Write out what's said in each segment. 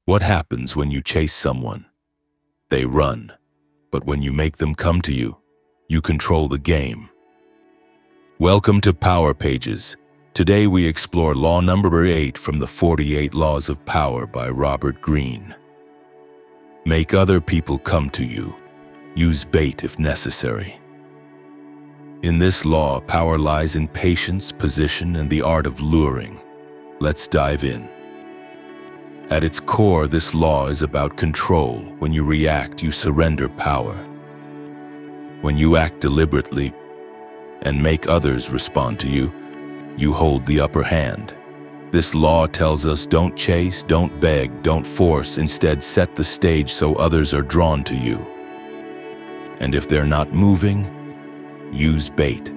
What happens when you chase someone? They run. But when you make them come to you, you control the game. Welcome to Power Pages. Today we explore law number 8 from the 48 Laws of Power by Robert Greene. Make other people come to you. Use bait if necessary. In this law, power lies in patience, position, and the art of luring. Let's dive in. At its core, this law is about control. When you react, you surrender power. When you act deliberately and make others respond to you, you hold the upper hand. This law tells us don't chase, don't beg, don't force. Instead, set the stage so others are drawn to you. And if they're not moving, use bait.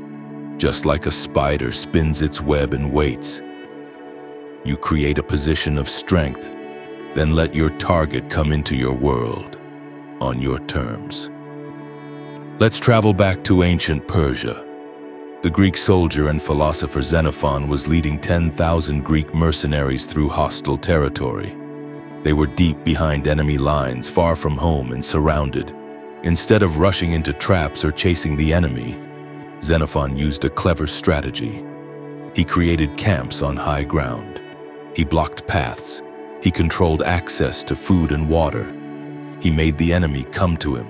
Just like a spider spins its web and waits. You create a position of strength, then let your target come into your world on your terms. Let's travel back to ancient Persia. The Greek soldier and philosopher Xenophon was leading 10,000 Greek mercenaries through hostile territory. They were deep behind enemy lines, far from home and surrounded. Instead of rushing into traps or chasing the enemy, Xenophon used a clever strategy. He created camps on high ground. He blocked paths. He controlled access to food and water. He made the enemy come to him.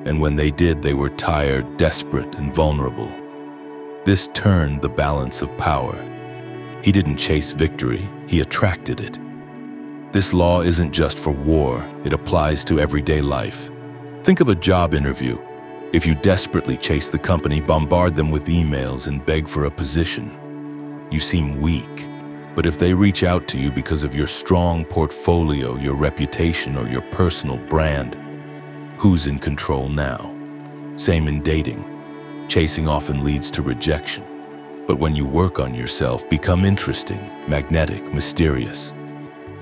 And when they did, they were tired, desperate, and vulnerable. This turned the balance of power. He didn't chase victory, he attracted it. This law isn't just for war, it applies to everyday life. Think of a job interview. If you desperately chase the company, bombard them with emails, and beg for a position, you seem weak. But if they reach out to you because of your strong portfolio, your reputation, or your personal brand, who's in control now? Same in dating. Chasing often leads to rejection. But when you work on yourself, become interesting, magnetic, mysterious,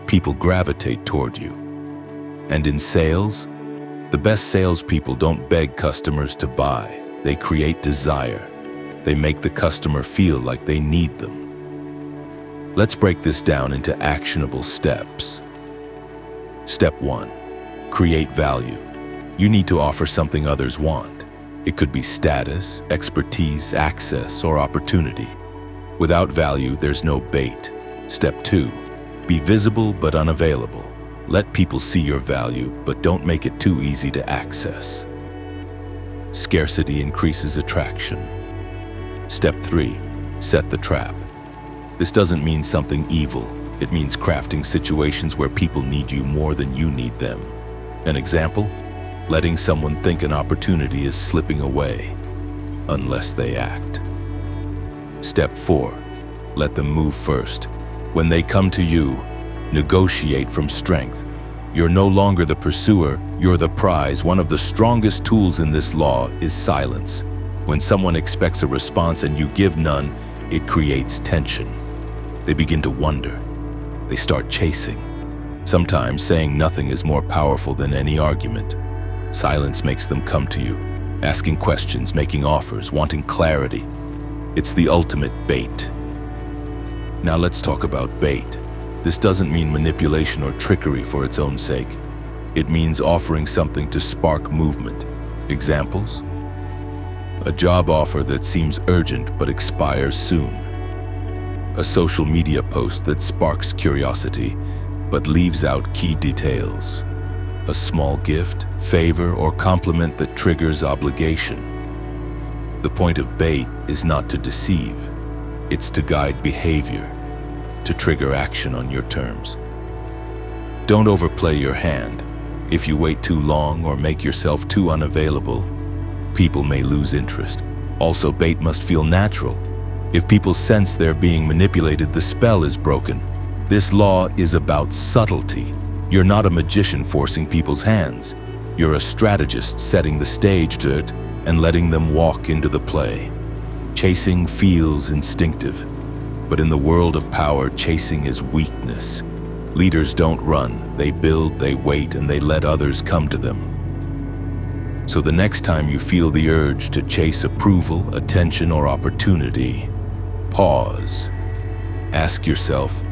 people gravitate toward you. And in sales, the best salespeople don't beg customers to buy. They create desire. They make the customer feel like they need them. Let's break this down into actionable steps. Step 1. Create value. You need to offer something others want. It could be status, expertise, access, or opportunity. Without value, there's no bait. Step 2. Be visible but unavailable. Let people see your value, but don't make it too easy to access. Scarcity increases attraction. Step 3. Set the trap. This doesn't mean something evil. It means crafting situations where people need you more than you need them. An example? Letting someone think an opportunity is slipping away, unless they act. Step 4. Let them move first. When they come to you, negotiate from strength. You're no longer the pursuer, you're the prize. One of the strongest tools in this law is silence. When someone expects a response and you give none, it creates tension. They begin to wonder. They start chasing. Sometimes saying nothing is more powerful than any argument. Silence makes them come to you, asking questions, making offers, wanting clarity. It's the ultimate bait. Now let's talk about bait. This doesn't mean manipulation or trickery for its own sake. It means offering something to spark movement. Examples? A job offer that seems urgent but expires soon. A social media post that sparks curiosity but leaves out key details. A small gift, favor, or compliment that triggers obligation. The point of bait is not to deceive. It's to guide behavior, to trigger action on your terms. Don't overplay your hand. If you wait too long or make yourself too unavailable, people may lose interest. Also, bait must feel natural. If people sense they're being manipulated, the spell is broken. This law is about subtlety. You're not a magician forcing people's hands. You're a strategist setting the stage to it and letting them walk into the play. Chasing feels instinctive, but in the world of power, chasing is weakness. Leaders don't run, they build, they wait, and they let others come to them. So the next time you feel the urge to chase approval, attention, or opportunity, pause. Ask yourself,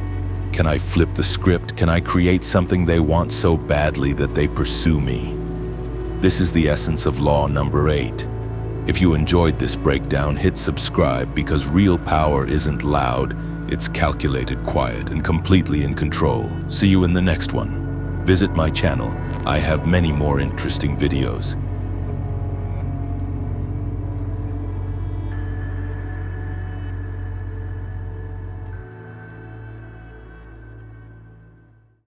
Can I flip the script? Can I create something they want so badly that they pursue me? This is the essence of law number 8. If you enjoyed this breakdown, hit subscribe because real power isn't loud, it's calculated, quiet, and completely in control. See you in the next one. Visit my channel. I have many more interesting videos.